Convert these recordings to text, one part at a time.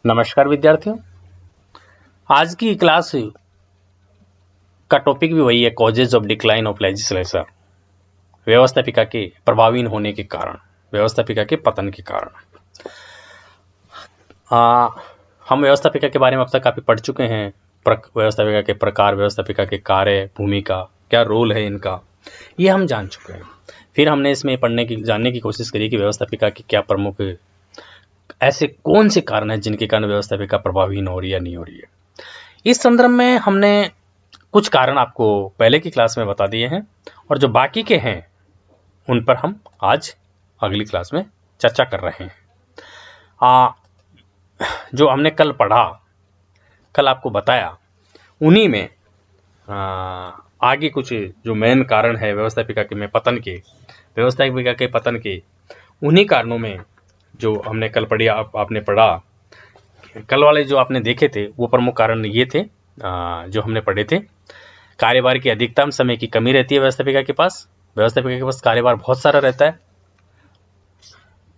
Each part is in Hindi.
नमस्कार विद्यार्थियों। आज की क्लास का टॉपिक भी वही है, causes of decline of legislature. व्यवस्थापिका के प्रभावी होने के कारण, व्यवस्थापिका के पतन के कारण। हम व्यवस्थापिका के बारे में अब तक काफ़ी पढ़ चुके हैं। व्यवस्थापिका के प्रकार, व्यवस्थापिका के कार्य, भूमिका, क्या रोल है इनका, ये हम जान चुके हैं। फिर हमने इसमें जानने की कोशिश करी कि व्यवस्थापिका की क्या प्रमुख ऐसे कौन से कारण हैं जिनके कारण व्यवस्थापिका प्रभावहीन हो रही है या नहीं हो रही है। इस संदर्भ में हमने कुछ कारण आपको पहले की क्लास में बता दिए हैं और जो बाकी के हैं उन पर हम आज अगली क्लास में चर्चा कर रहे हैं। जो हमने कल पढ़ा, कल आपको बताया, उन्हीं में आगे कुछ जो मेन कारण है व्यवस्थापिका के व्यवस्थापिका के पतन के, उन्हीं कारणों में जो हमने कल पढ़ी, आपने पढ़ा, कल वाले जो आपने देखे थे वो प्रमुख कारण ये थे जो हमने पढ़े थे। कार्यभार की अधिकतम समय की कमी रहती है व्यवस्थापिका के पास। व्यवस्थापिका के पास कार्यभार बहुत सारा रहता है।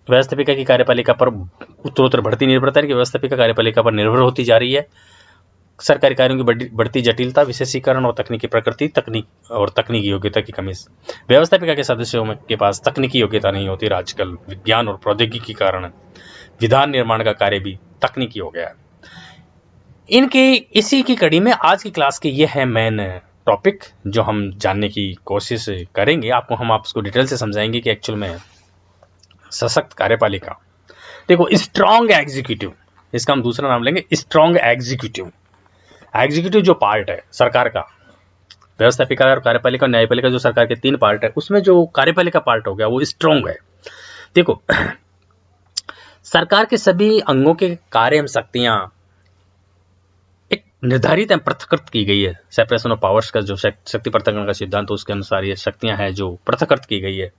व्यवस्थापिका की कार्यपालिका पर उत्तरोत्तर बढ़ती निर्भरता है कि व्यवस्थापिका कार्यपालिका पर निर्भर होती जा रही है। सरकारी कार्यों की बढ़ती जटिलता, विशेषीकरण और तकनीकी प्रकृति, तकनीकी योग्यता की कमी। व्यवस्थापिका के सदस्यों के पास तकनीकी योग्यता नहीं होती। आजकल विज्ञान और प्रौद्योगिकी के कारण विधान निर्माण का कार्य भी तकनीकी हो गया है। इसी की कड़ी में आज की क्लास के ये है मेन टॉपिक जो हम जानने की कोशिश करेंगे। हम आपको डिटेल से समझाएंगे कि एक्चुअल में सशक्त कार्यपालिका, देखो स्ट्रॉन्ग एग्जीक्यूटिव, इसका हम दूसरा नाम लेंगे स्ट्रॉन्ग एग्जीक्यूटिव। एग्जीक्यूटिव जो पार्ट है सरकार का, व्यवस्थापिका और कार्यपालिका और न्यायपालिका जो सरकार के तीन पार्ट है, उसमें जो कार्यपालिका पार्ट हो गया वो स्ट्रॉन्ग है। देखो सरकार के सभी अंगों के कार्य एवं शक्तियां एक निर्धारित एवं पृथकृत की गई है। सेपरेशन ऑफ पावर्स का जो शक्ति पृथक्करण का सिद्धांत, उसके अनुसार ये शक्तियां हैं जो पृथकृत की गई है।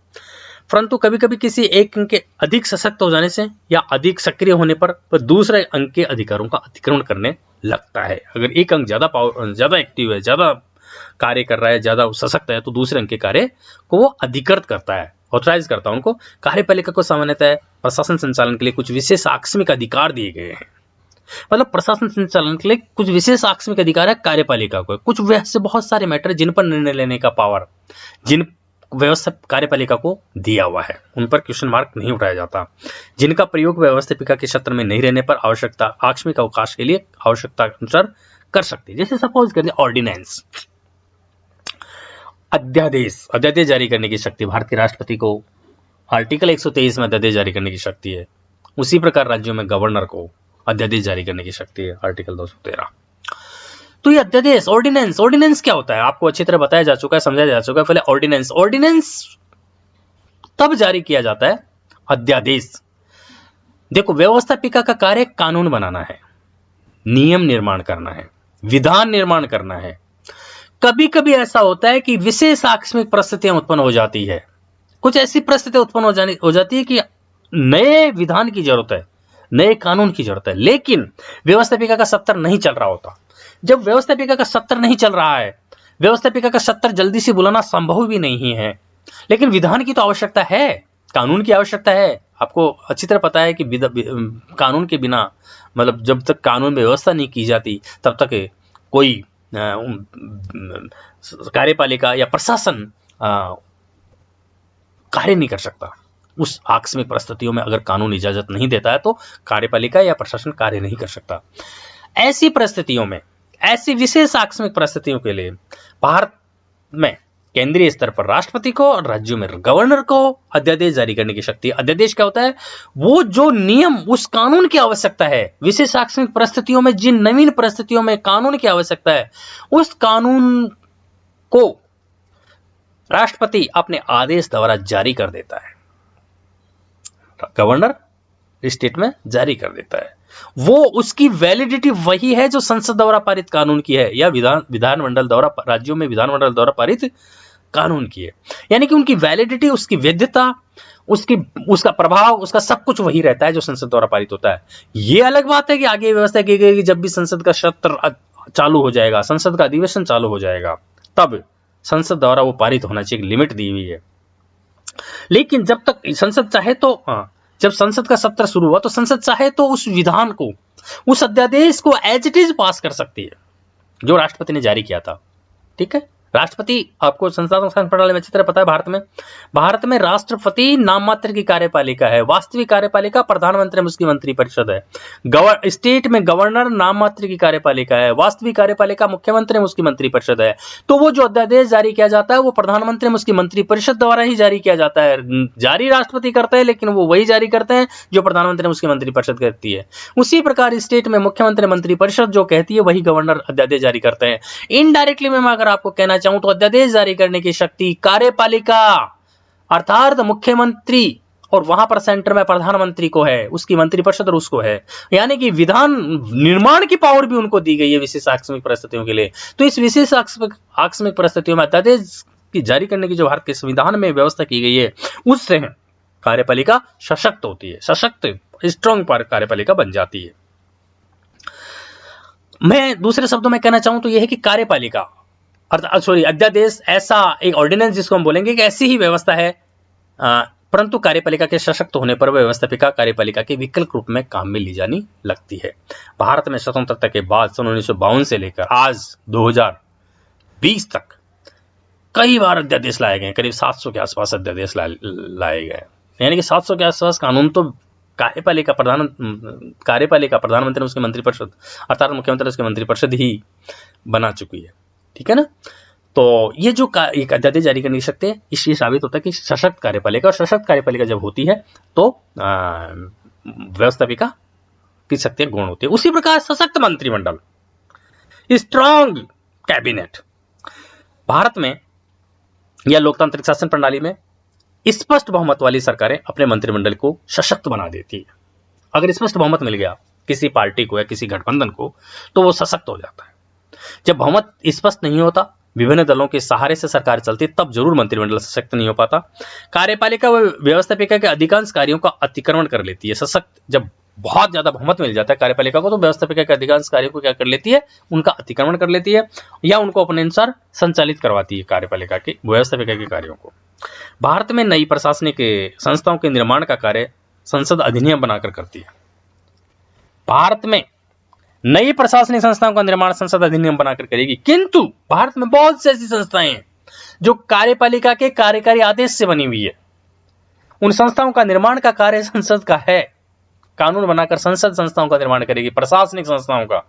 परंतु कभी कभी किसी एक अंग के अधिक सशक्त हो जाने से या अधिक सक्रिय होने पर वह दूसरे अंग के अधिकारों का अतिक्रमण करने लगता है। अगर एक अंग ज्यादा एक्टिव है, ज्यादा कार्य कर रहा है, ज्यादा सशक्त है, तो दूसरे अंग के कार्य को वो अधिकृत करता है, ऑथराइज करता है उनको। कार्यपालिका को सामान्यतः प्रशासन संचालन के लिए कुछ विशेष आकस्मिक अधिकार दिए गए हैं। मतलब प्रशासन संचालन के लिए कुछ विशेष आकस्मिक अधिकार है कार्यपालिका को। कुछ वैसे बहुत सारे मैटर जिन पर निर्णय लेने का पावर जिन व्यवस्था कार्यपालिका को दिया हुआ है, उन पर क्वेश्चन मार्क नहीं उठाया जाता, जिनका प्रयोग व्यवस्थापिका के क्षेत्र में नहीं रहने पर आवश्यकता आकस्मिक अवकाश के लिए आवश्यकता अनुसार कर सकते हैं। जैसे सपोज कर ऑर्डिनेंस, अध्यादेश जारी करने की शक्ति भारत के राष्ट्रपति को आर्टिकल 123 में अध्यादेश जारी करने की शक्ति है। उसी प्रकार राज्यों में गवर्नर को अध्यादेश जारी करने की शक्ति है, आर्टिकल 213। तो ये अध्यादेश, ऑर्डिनेंस क्या होता है आपको अच्छी तरह बताया जा चुका है, समझाया जा चुका है। पहले ऑर्डिनेंस तब जारी किया जाता है, अध्यादेश। देखो व्यवस्थापिका का कार्य कानून बनाना है, नियम निर्माण करना है, विधान निर्माण करना है। कभी कभी ऐसा होता है कि विशेष आकस्मिक परिस्थितियां उत्पन्न हो जाती है। कुछ ऐसी परिस्थितियां उत्पन्न हो जाती है कि नए विधान की जरूरत है, नए कानून की जरूरत है, लेकिन व्यवस्थापिका का सत्तर नहीं चल रहा होता। जब व्यवस्थापिका का सत्तर नहीं चल रहा है, व्यवस्थापिका का सत्तर जल्दी से बुलाना संभव भी नहीं है, लेकिन विधान की तो आवश्यकता है, कानून की आवश्यकता है। आपको अच्छी तरह पता है कि कानून के बिना, मतलब जब तक कानून व्यवस्था नहीं की जाती तब तक कोई कार्यपालिका या प्रशासन कार्य नहीं कर सकता। उस आकस्मिक परिस्थितियों में अगर कानून इजाजत नहीं देता है तो कार्यपालिका या प्रशासन कार्य नहीं कर सकता। ऐसी परिस्थितियों में, ऐसी विशेष आकस्मिक परिस्थितियों के लिए भारत में केंद्रीय स्तर पर राष्ट्रपति को और राज्यों में गवर्नर को अध्यादेश जारी करने की शक्ति है। अध्यादेश क्या होता है? वो जो नियम, उस कानून की आवश्यकता है, विशेष आकस्मिक परिस्थितियों में जिन नवीन परिस्थितियों में कानून की आवश्यकता है, उस कानून को राष्ट्रपति अपने आदेश द्वारा जारी कर देता है, गवर्नर स्टेट में जारी कर देता है। वो उसकी वैलिडिटी वही है जो संसद द्वारा पारित कानून की है या विधानमंडल द्वारा, राज्यों में विधानमंडल द्वारा पारित कानून की है। यानी कि उनकी वैलिडिटी, उसकी वैधता, उसका प्रभाव, उसका सब कुछ वही रहता है जो संसद द्वारा पारित होता है। ये अलग बात है कि आगे व्यवस्था की गई कि जब भी संसद का सत्र चालू हो जाएगा, संसद का अधिवेशन चालू हो जाएगा, तब संसद द्वारा वो पारित होना चाहिए, लिमिट दी हुई है। लेकिन जब तक संसद चाहे तो जब संसद का सत्र शुरू हुआ तो संसद चाहे तो उस विधान को, उस अध्यादेश को एज इट इज पास कर सकती है जो राष्ट्रपति ने जारी किया था। ठीक है, राष्ट्रपति, आपको संसदीय शासन प्रणाली में अच्छी तरह पता है, भारत में राष्ट्रपति नाम मात्र की कार्यपालिका है, वास्तविक कार्यपालिका प्रधानमंत्री उसकी मंत्रिपरिषद है। स्टेट में गवर्नर नाम मात्र की कार्यपालिका है, वास्तविक कार्यपालिका मुख्यमंत्री उसकी मंत्रिपरिषद है। तो वो जो अध्यादेश जारी किया जाता है वो प्रधानमंत्री उसकी मंत्रिपरिषद द्वारा ही जारी किया जाता है। जारी राष्ट्रपति करते हैं, लेकिन वो वही जारी करते हैं जो प्रधानमंत्री उसकी मंत्रिपरिषद करती है। उसी प्रकार स्टेट में मुख्यमंत्री मंत्रिपरिषद जो कहती है वही गवर्नर अध्यादेश जारी करते हैं। इनडायरेक्टली मैं अगर आपको कहना चाहूं तो अध्यादेश जारी करने की शक्ति कार्यपालिका अर्थात मुख्यमंत्री और वहां पर सेंटर में प्रधानमंत्री को है, उसकी मंत्रिपरिषद और उसको है। यानी कि विधान निर्माण की पावर भी उनको दी गई है विशेष आकस्मिक परिस्थितियों के लिए। तो इस विशेष आकस्मिक परिस्थितियों में अध्यादेश की जारी करने की जो भारत के संविधान में व्यवस्था की गई है उससे कार्यपालिका सशक्त होती है, सशक्त स्ट्रांग कार्यपालिका बन जाती है। मैं दूसरे शब्दों में कहना चाहूं तो यह है कि कार्यपालिका अध्यादेश ऐसा एक ऑर्डिनेंस जिसको हम बोलेंगे कि ऐसी ही व्यवस्था है, परंतु कार्यपालिका के सशक्त होने पर व्यवस्थापिका कार्यपालिका के विकल्प रूप में काम में ली जानी लगती है। भारत में स्वतंत्रता के बाद सन 1952 से लेकर आज 2020 तक कई बार अध्यादेश लाए गए, करीब 700 के आसपास अध्यादेश लाए गए। यानी कि 700 के आसपास कानून तो कार्यपालिका प्रधानमंत्री उसके मंत्रिपरिषद अर्थात मुख्यमंत्री उसके मंत्रिपरिषद ही बना चुकी है। ठीक है ना। तो ये जो एक अध्यादेश जारी करने की शक्ति है, इससे साबित होता है कि सशक्त कार्यपालिका, और सशक्त कार्यपालिका जब होती है तो व्यवस्थापिका की शक्तियां गौण होती है। उसी प्रकार सशक्त मंत्रिमंडल, स्ट्रांग कैबिनेट, भारत में या लोकतांत्रिक शासन प्रणाली में स्पष्ट बहुमत वाली सरकारें अपने मंत्रिमंडल को सशक्त बना देती है। अगर स्पष्ट बहुमत मिल गया किसी पार्टी को या किसी गठबंधन को तो वो सशक्त हो जाता है। जब बहुमत स्पष्ट नहीं होता, विभिन्न दलों के सहारे से सरकार चलती, तब जरूर मंत्रिमंडल सशक्त नहीं हो पाता। कार्यपालिका व व्यवस्थापिका के अधिकांश कार्यों का अतिक्रमण कर लेती है। सशक्त जब बहुत ज्यादा बहुमत मिल जाता है कार्यपालिका को तो व्यवस्थापिका के अधिकांश कार्यों को क्या कर लेती है, उनका अतिक्रमण कर लेती है या उनको अपने अनुसार संचालित करवाती है कार्यपालिका के व्यवस्थापिका के कार्यों को। भारत में नई प्रशासनिक संस्थाओं के निर्माण का कार्य संसद अधिनियम बनाकर करती है। भारत में नई प्रशासनिक संस्थाओं का निर्माण संसद अधिनियम बनाकर करेगी, किंतु भारत में बहुत सी ऐसी संस्थाएं हैं जो कार्यपालिका के कार्यकारी आदेश से बनी हुई है। उन संस्थाओं का निर्माण का कार्य संसद का है। कानून बनाकर संसद संस्थाओं का निर्माण करेगी, प्रशासनिक संस्थाओं का।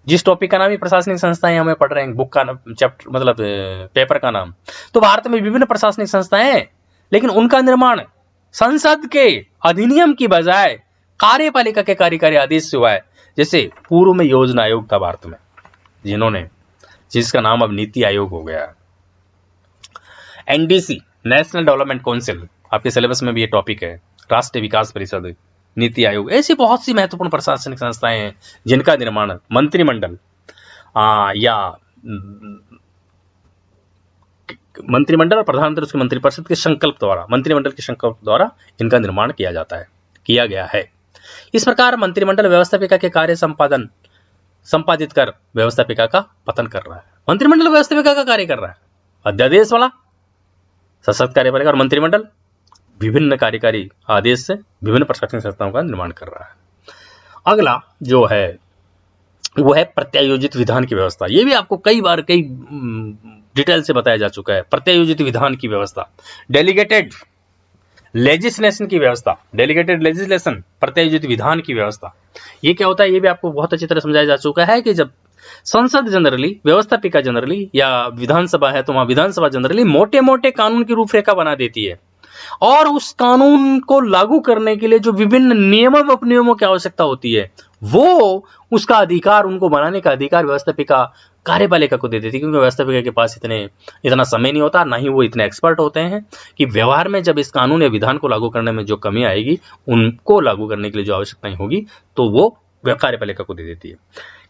जिस टॉपिक का नाम ही प्रशासनिक संस्थाएं हमें पढ़ रहे हैं, बुक का चैप्टर मतलब पेपर का नाम, तो भारत में विभिन्न प्रशासनिक संस्थाएं हैं, लेकिन उनका निर्माण संसद के अधिनियम की बजाय कार्यपालिका के कार्यकारी आदेश से हुआ है। जैसे पूर्व में योजना आयोग था भारत में, जिसका नाम अब नीति आयोग हो गया है। एनडीसी, नेशनल डेवलपमेंट काउंसिल, आपके सिलेबस में भी ये टॉपिक है। राष्ट्रीय विकास परिषद, नीति आयोग, ऐसी बहुत सी महत्वपूर्ण प्रशासनिक संस्थाएं हैं जिनका निर्माण मंत्रिमंडल या मंत्रिमंडल और प्रधानमंत्री उसके मंत्रिपरिषद के संकल्प द्वारा, मंत्रिमंडल के संकल्प द्वारा इनका निर्माण किया गया है। इस प्रकार मंत्रिमंडल व्यवस्थापिका के कार्य संपादित कर व्यवस्थापिका का पतन कर रहा है। मंत्रिमंडल व्यवस्थापिका का कार्य कर रहा है, अध्यादेश वाला सशक्त कार्यपालिका, और मंत्रिमंडल विभिन्न कार्यकारी आदेश से विभिन्न प्रशासनिक संस्थाओं का निर्माण कर रहा है। अगला जो है वो है प्रत्यायोजित विधान की व्यवस्था। ये भी आपको कई बार कई डिटेल से बताया जा चुका है। प्रत्यायोजित विधान की व्यवस्था, डेलीगेटेड लेजिस्लेशन की व्यवस्था, डेलीगेटेड लेजिस्लेशन, प्रत्यायोजित विधान की व्यवस्था। ये क्या होता है, ये भी आपको बहुत अच्छी तरह समझाया जा चुका है कि जब संसद जनरली, व्यवस्थापिका जनरली या विधानसभा है तो वहां विधानसभा जनरली मोटे मोटे कानून की रूपरेखा बना देती है, और उस कानून को लागू करने के लिए जो विभिन्न नियमों व उपनियमों की आवश्यकता होती है वो उसका अधिकार, उनको बनाने का अधिकार व्यवस्थापिका कार्यपालिका को दे देती है। क्योंकि व्यवस्थापिका के पास इतना समय नहीं होता, ना ही वो इतने एक्सपर्ट होते हैं कि व्यवहार में जब इस कानून या विधान को लागू करने में जो कमी आएगी, उनको लागू करने के लिए जो आवश्यकताएं होगी तो वो कार्यपालिका को दे देती है।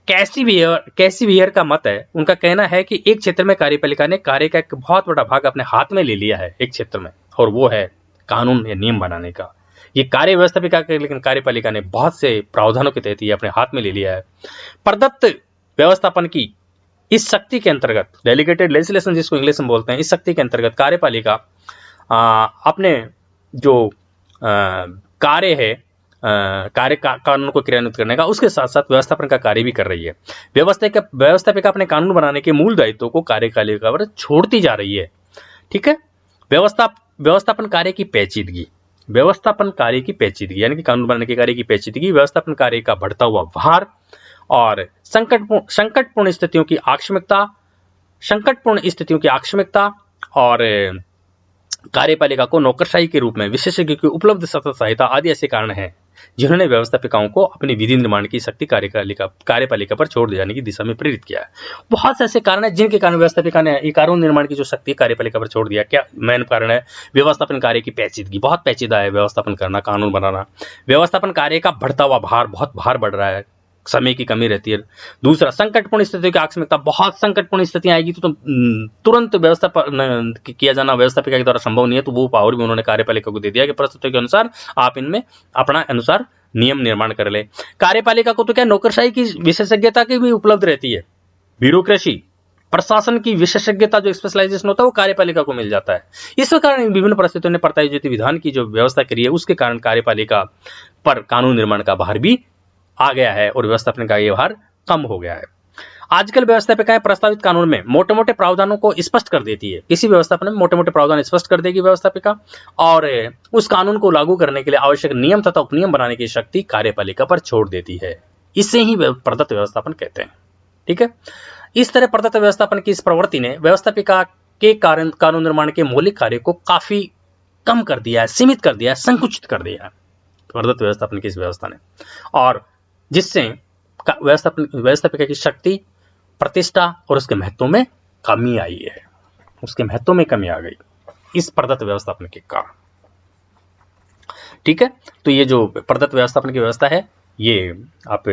कैसीवियर का मत है, उनका कहना है कि एक क्षेत्र में कार्यपालिका ने कार्य का एक बहुत बड़ा भाग अपने हाथ में ले लिया है एक क्षेत्र में, और वो है कानून या नियम बनाने का। ये कार्य व्यवस्थापिका के, लेकिन कार्यपालिका ने बहुत से प्रावधानों के तहत ये अपने हाथ में ले लिया है। प्रदत्त व्यवस्थापन की इस शक्ति के अंतर्गत, डेलीगेटेड लेजिस्लेशन जिसको इंग्लिश में बोलते हैं, इस शक्ति के अंतर्गत कार्यपालिका अपने जो कार्य है, कानून को क्रियान्वित करने का, उसके साथ साथ व्यवस्थापन का कार्य भी कर रही है। व्यवस्थापिका अपने कानून बनाने के मूल दायित्वों को कार्यपालिका पर छोड़ती जा रही है। ठीक है, व्यवस्थापन कार्य की पेचीदगी, व्यवस्थापन कार्य की पेचीदगी यानी कि कानून बनाने के कार्य की पेचीदगी, व्यवस्थापन कार्य का बढ़ता हुआ भार और संकटपूर्ण स्थितियों की आकस्मिकता और कार्यपालिका को नौकरशाही के रूप में विशेषज्ञ की उपलब्ध सतत सहायता आदि ऐसे कारण हैं जिन्होंने व्यवस्थापिकाओं को अपनी विधि निर्माण की शक्ति कार्यपालिका पर छोड़ जाने की दिशा में प्रेरित किया है। बहुत से ऐसे कारण हैं जिनके कारण व्यवस्थापिका ने ये कानून निर्माण की जो शक्ति कार्यपालिका पर छोड़ दिया। क्या मेन कारण है? व्यवस्थापन कार्य की पेचीदगी, बहुत पेचीदा है व्यवस्थापन करना, कानून बनाना। व्यवस्थापन कार्य का बढ़ता हुआ भार, बहुत भार बढ़ रहा है, समय की कमी रहती है। दूसरा, संकटपूर्ण स्थितियों की आकस्मिकता, बहुत संकटपूर्ण स्थितियां आएगी तो तुरंत व्यवस्थापन किया जाना व्यवस्थापिका के द्वारा संभव नहीं है, तो वो पावर भी उन्होंने कार्यपालिका को दे दिया कि परिस्थितियों के अनुसार आप इनमें अपना अनुसार नियम निर्माण कर ले। कार्यपालिका को तो क्या नौकरशाही की विशेषज्ञता की भी उपलब्ध रहती है, ब्यूरोक्रेसी, प्रशासन की विशेषज्ञता जो स्पेशलाइजेशन होता है वो कार्यपालिका को मिल जाता है। इस कारण विभिन्न परिस्थितियों ने प्रत्यायोजित विधान की जो व्यवस्था करी है उसके कारण कार्यपालिका पर कानून निर्माण का भार भी आ गया है और व्यवस्थापन का ये भार कम हो गया है। आजकल व्यवस्थापिकाएं प्रस्तावित कानून में मोटे मोटे प्रावधानों को स्पष्ट कर देती है। किसी व्यवस्थापन में मोटे मोटे प्रावधान स्पष्ट कर देगी व्यवस्थापिका और उस कानून को लागू करने के लिए आवश्यक नियम तथा उपनियम बनाने की शक्ति कार्यपालिका पर छोड़ देती है। इसे ही प्रदत्त व्यवस्थापन कहते हैं। ठीक है, इस तरह प्रदत्त व्यवस्थापन की इस प्रवृत्ति ने व्यवस्थापिका के कारण कानून निर्माण के मौलिक कार्य को काफी कम कर दिया है, सीमित कर दिया है, संकुचित कर दिया है प्रदत्त व्यवस्थापन की इस व्यवस्था ने, और जिससे व्यवस्थापिका की शक्ति, प्रतिष्ठा और उसके महत्व में कमी आई है। उसके महत्व में कमी आ गई इस प्रदत्त व्यवस्थापन के कारण। ठीक है, तो ये जो प्रदत्त व्यवस्थापन की व्यवस्था है, ये आप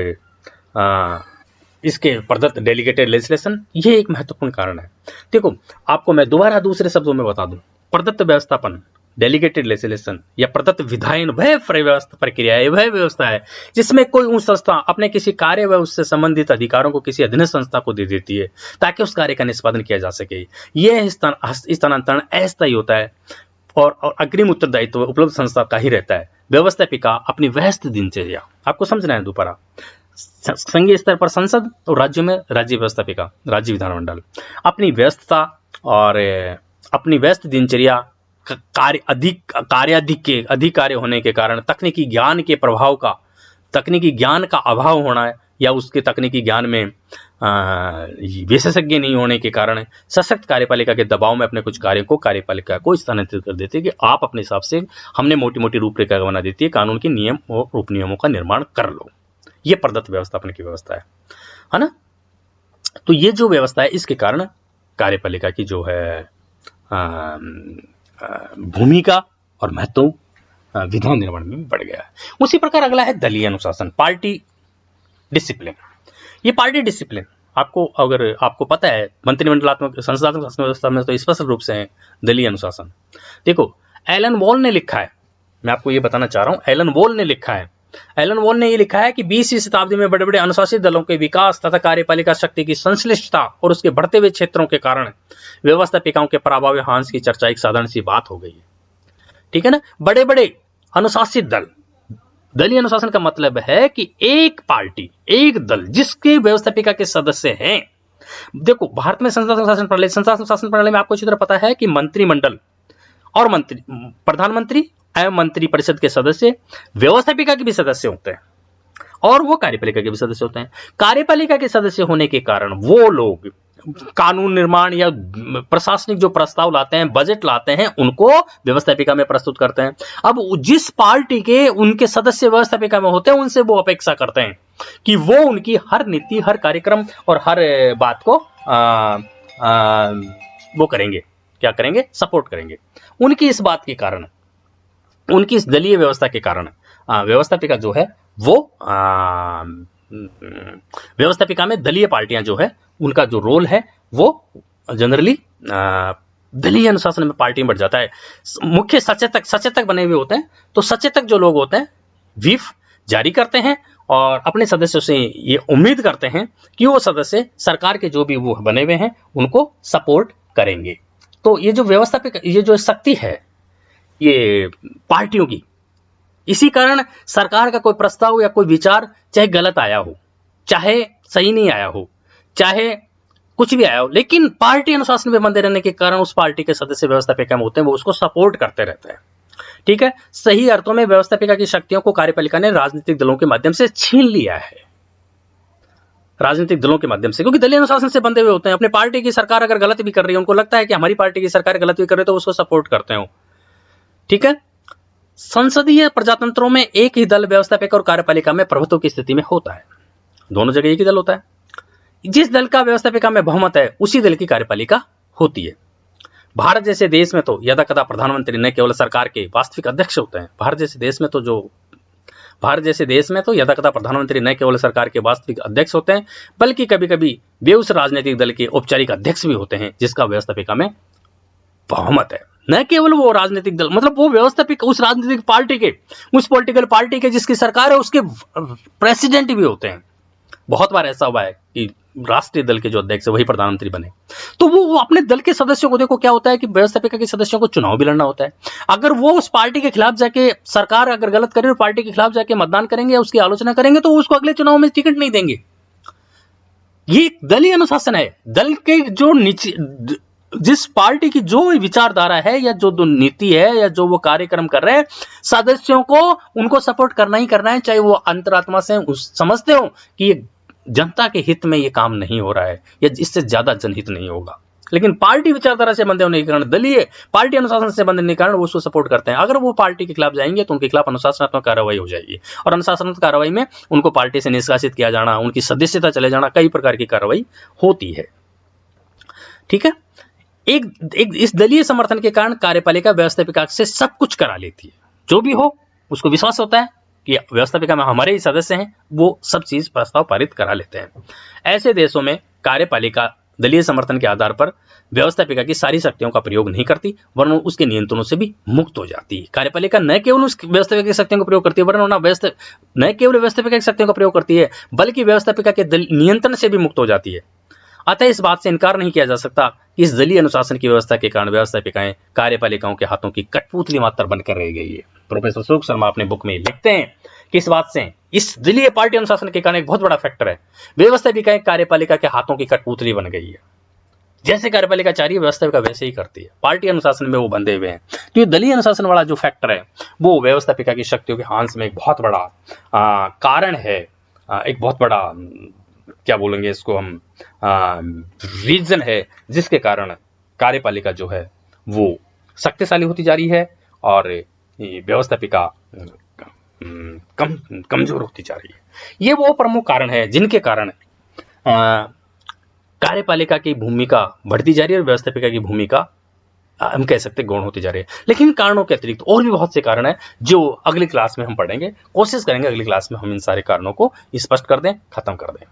इसके प्रदत्त डेलीगेटेड लेजिस्लेशन, ये एक महत्वपूर्ण कारण है। देखो, आपको मैं दोबारा दूसरे शब्दों में बता दूं, प्रदत्त व्यवस्थापन, डेलीगेटेड लेजिस्लेशन या प्रदत्त विधायन वह प्रक्रिया है, वह व्यवस्था है जिसमें कोई संस्था अपने किसी कार्य व उससे संबंधित अधिकारों को किसी अधीन संस्था को दे देती है ताकि उस कार्य का निष्पादन किया जा सके। यह स्थानांतरण अस्थायी होता है और अग्रिम उत्तरदायित्व उपलब्ध संस्था का ही रहता है। व्यवस्थापिका अपनी व्यस्त दिनचर्या, आपको समझना है दोबारा, संघीय स्तर पर संसद और राज्यों में राज्य व्यवस्थापिका, राज्य विधानमंडल, अपनी व्यस्तता और अपनी व्यस्त दिनचर्या, अधिक कार्य होने के कारण, तकनीकी ज्ञान का अभाव होना है या उसके तकनीकी ज्ञान में विशेषज्ञ नहीं होने के कारण सशक्त कार्यपालिका के दबाव में अपने कुछ कार्यों को कार्यपालिका को स्थानांतरित कर देते हैं कि आप अपने हिसाब से, हमने मोटी मोटी रूपरेखा बना देती है, कानून के नियम और उपनियमों का निर्माण कर लो। ये प्रदत्त व्यवस्थापन की व्यवस्था है ना। तो ये जो व्यवस्था है इसके कारण कार्यपालिका की जो है भूमिका और महत्व विधान निर्माण में बढ़ गया है। उसी प्रकार अगला है दलीय अनुशासन, पार्टी डिसिप्लिन। ये पार्टी डिसिप्लिन अगर आपको पता है, मंत्रिमंडलात्मक संसदात्मक शासन व्यवस्था में तो स्पष्ट रूप से है दलीय अनुशासन। देखो, एलन वॉल ने लिखा है, मैं आपको ये बताना चाह रहा हूं, एलन वॉल ने ये लिखा है कि 20वीं शताब्दी में बड़े बड़े अनुशासित दलों के विकास तथा कार्यपालिका शक्ति की संश्लिष्टता और उसके बढ़ते हुए क्षेत्रों के कारण व्यवस्थापिकाओं के प्रभावी हांस की चर्चा एक साधारण सी बात हो गई है। ठीक है ना, बड़े बड़े अनुशासित दल, दलीय अनुशासन का मतलब है कि एक पार्टी, एक दल जिसके व्यवस्थापिका के सदस्य हैं। देखो, भारत में संसदीय शासन प्रणाली में आपको अच्छी तरह पता है कि मंत्रिमंडल और प्रधानमंत्री एवं मंत्री परिषद के सदस्य व्यवस्थापिका के भी सदस्य होते हैं और वो कार्यपालिका के भी सदस्य होते हैं। कार्यपालिका के सदस्य होने के कारण वो लोग कानून निर्माण या प्रशासनिक जो प्रस्ताव लाते हैं, बजट लाते हैं, उनको व्यवस्थापिका में प्रस्तुत करते हैं। अब जिस पार्टी के उनके सदस्य व्यवस्थापिका में होते हैं, उनसे वो अपेक्षा करते हैं कि वो उनकी हर नीति, हर कार्यक्रम और हर बात को वो करेंगे, क्या करेंगे, सपोर्ट करेंगे। उनकी इस बात के कारण, उनकी इस दलीय व्यवस्था के कारण व्यवस्थापिका जो है वो व्यवस्थापिका में दलीय पार्टियां जो है उनका जो रोल है वो जनरली दलीय अनुशासन में पार्टी में बढ़ जाता है। मुख्य सचेतक बने हुए होते हैं, तो सचेतक जो लोग होते हैं व्हीप जारी करते हैं और अपने सदस्यों से ये उम्मीद करते हैं कि वो सदस्य सरकार के जो भी वो बने हुए हैं उनको सपोर्ट करेंगे। तो ये जो व्यवस्थापिका, ये जो शक्ति है ये पार्टियों की, इसी कारण सरकार का कोई प्रस्ताव या कोई विचार चाहे गलत आया हो, चाहे सही नहीं आया हो, चाहे कुछ भी आया हो, लेकिन पार्टी अनुशासन में बंधे रहने के कारण उस पार्टी के सदस्य व्यवस्थापिका में होते हैं, वो उसको सपोर्ट करते रहते हैं। ठीक है, सही अर्थों में व्यवस्थापिका की शक्तियों को कार्यपालिका ने राजनीतिक दलों के माध्यम से छीन लिया है, राजनीतिक दलों के माध्यम से, क्योंकि दलीय अनुशासन से बंधे हुए होते हैं। अपनी पार्टी की सरकार अगर गलत भी कर रही है, उनको लगता है कि हमारी पार्टी की सरकार गलत भी कर रही है, तो उसको सपोर्ट करते हो। ठीक है, संसदीय प्रजातंत्रों में एक ही दल व्यवस्थापिका और कार्यपालिका में प्रभुत्व की स्थिति में होता है, दोनों जगह एक ही दल होता है। जिस दल का व्यवस्थापिका में बहुमत है उसी दल की कार्यपालिका होती है। भारत जैसे देश में तो यदा कदा प्रधानमंत्री न केवल सरकार के वास्तविक अध्यक्ष होते हैं, भारत जैसे देश में तो यदा कदा प्रधानमंत्री न केवल सरकार के वास्तविक अध्यक्ष होते हैं, बल्कि कभी कभी वे उस राजनीतिक दल के औपचारिक अध्यक्ष भी होते हैं जिसका व्यवस्थापिका में बहुमत है। न केवल वो राजनीतिक दल, मतलब वो व्यवस्थापिक उस राजनीतिक पार्टी के, उस पॉलिटिकल पार्टी के जिसकी सरकार है, उसके प्रेसिडेंट भी होते हैं। बहुत बार ऐसा हुआ है कि राष्ट्रीय दल के जो अध्यक्ष है वही प्रधानमंत्री बने। तो वो अपने दल के सदस्यों को, देखो क्या होता है कि व्यवस्थापिका के सदस्यों को चुनाव भी लड़ना होता है। अगर वो उस पार्टी के खिलाफ जाके, सरकार अगर गलत करे और पार्टी के खिलाफ जाके मतदान करेंगे या उसकी आलोचना करेंगे, तो उसको अगले चुनाव में टिकट नहीं देंगे। ये दलीय अनुशासन है। दल के जो नीचे, जिस पार्टी की जो विचारधारा है या जो नीति है या जो वो कार्यक्रम कर रहे हैं, सदस्यों को उनको सपोर्ट करना ही करना है, चाहे वो अंतरात्मा से समझते हो कि ये जनता के हित में ये काम नहीं हो रहा है या इससे ज्यादा जनहित नहीं होगा। लेकिन पार्टी विचारधारा से बंधे होने के कारण, दलीय पार्टी अनुशासन से बंधने के कारण वो उसको सपोर्ट करते हैं। अगर वो पार्टी के खिलाफ जाएंगे तो उनके खिलाफ अनुशासनात्मक कार्रवाई हो जाएगी, और अनुशासनात्मक कार्रवाई में उनको पार्टी से निष्कासित किया जाना, उनकी सदस्यता चले जाना, कई प्रकार की कार्रवाई होती है। ठीक है, एक इस दलीय समर्थन के कारण कार्यपालिका व्यवस्थापिका से सब कुछ करा लेती है। जो भी हो उसको विश्वास होता है कि व्यवस्थापिका में हमारे ही सदस्य हैं, वो सब चीज प्रस्ताव पारित करा लेते हैं। ऐसे देशों में कार्यपालिका दलीय समर्थन के आधार पर व्यवस्थापिका की सारी शक्तियों का प्रयोग नहीं करती, वरन उसके नियंत्रणों से भी मुक्त हो जाती है। कार्यपालिका न केवल उस व्यवस्थापिका की शक्तियों का प्रयोग करती है, वरन न केवल व्यवस्थापिका की शक्तियों का प्रयोग करती है, बल्कि व्यवस्थापिका के नियंत्रण से भी मुक्त हो जाती है। अतः इस बात से इनकार नहीं किया जा सकता कि इस दलीय अनुशासन की व्यवस्था के कारण व्यवस्थापिकाएं कार्यपालिकाओं के हाथों की कठपुतली मात्र बनकर रह गई है। प्रोफेसर अशोक शर्मा अपने बुक में लिखते हैं कि इस बात से, इस दलीय पार्टी अनुशासन के कारण एक बहुत बड़ा फैक्टर है, व्यवस्थापिकाएं कार्यपालिका के हाथों की कठपुतली बन गई है। जैसे कार्यपालिका चाह रही है व्यवस्थापिका वैसे ही करती है, पार्टी अनुशासन में वो बंधे हुए हैं। तो ये दलीय अनुशासन वाला जो फैक्टर है वो व्यवस्थापिका की शक्तियों के हांस में एक बहुत बड़ा कारण है, एक बहुत बड़ा क्या बोलेंगे इसको हम, रीजन है, जिसके कारण कार्यपालिका जो है वो शक्तिशाली होती जा रही है और व्यवस्थापिका कमजोर होती जा रही है। ये वो प्रमुख कारण है जिनके कारण कार्यपालिका की भूमिका बढ़ती जा रही है और व्यवस्थापिका की भूमिका हम कह सकते गौण होती जा रही है। लेकिन कारणों के अतिरिक्त और भी बहुत से कारण हैं जो अगली क्लास में हम पढ़ेंगे। कोशिश करेंगे अगली क्लास में हम इन सारे कारणों को स्पष्ट कर दें, खत्म कर दें।